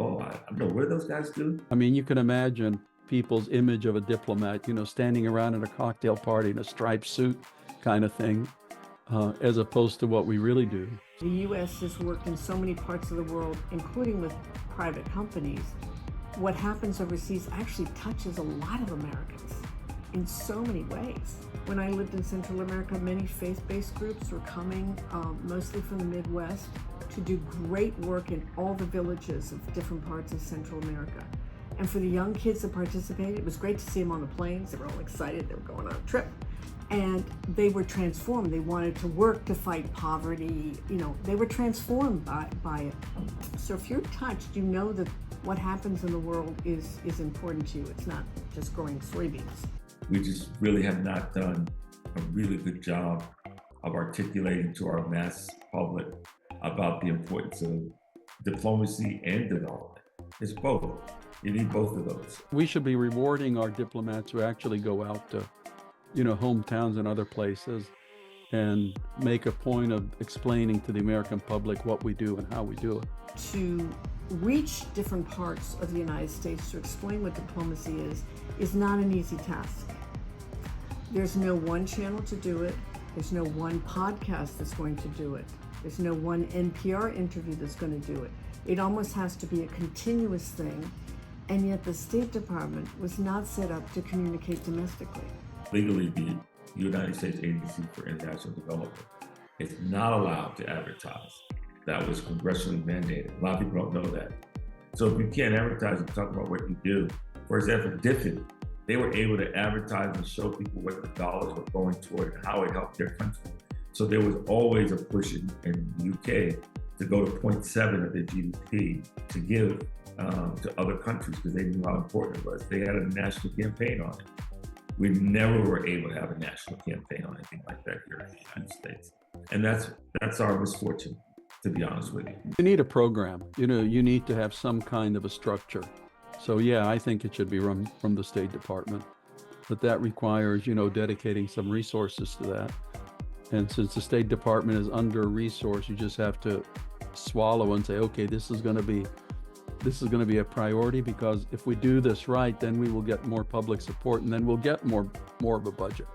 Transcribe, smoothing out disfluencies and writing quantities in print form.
Oh, I don't know what do those guys do. I mean, you can imagine people's image of a diplomat, standing around at a cocktail party in a striped suit kind of thing, as opposed to what we really do. The U.S. has worked in so many parts of the world, including with private companies. What happens overseas actually touches a lot of Americans in so many ways. When I lived in Central America, many faith-based groups were coming, mostly from the Midwest, to do great work in all the villages of different parts of Central America. And for the young kids that participated, it was great to see them on the planes. They were all excited. They were going on a trip. And they were transformed. They wanted to work to fight poverty. They were transformed by it. So if you're touched, you know that what happens in the world is important to you. It's not just growing soybeans. We just really have not done a really good job of articulating to our mass public about the importance of diplomacy and development. It's both. You need both of those. We should be rewarding our diplomats who actually go out to, hometowns and other places and make a point of explaining to the American public what we do and how we do it. To reach different parts of the United States to explain what diplomacy is not an easy task. There's no one channel to do it. There's no one podcast that's going to do it. There's no one NPR interview that's going to do it. It almost has to be a continuous thing, and yet the State Department was not set up to communicate domestically. Legally, the United States Agency for International Development is not allowed to advertise. That was congressionally mandated. A lot of people don't know that. So if you can't advertise and talk about what you do, for example, DFID, they were able to advertise and show people what the dollars were going toward and how it helped their country. So there was always a push in the UK to go to 0.7 of their GDP to give to other countries because they knew how important it was. They had a national campaign on it. We never were able to have a national campaign on anything like that here in the United States. And that's our misfortune, to be honest with you. You need a program. You need to have some kind of a structure. So yeah, I think it should be run from the State Department, but that requires, dedicating some resources to that. And since the State Department is under-resourced, you just have to swallow and say, okay, this is going to be a priority, because if we do this right, then we will get more public support, and then we'll get more of a budget.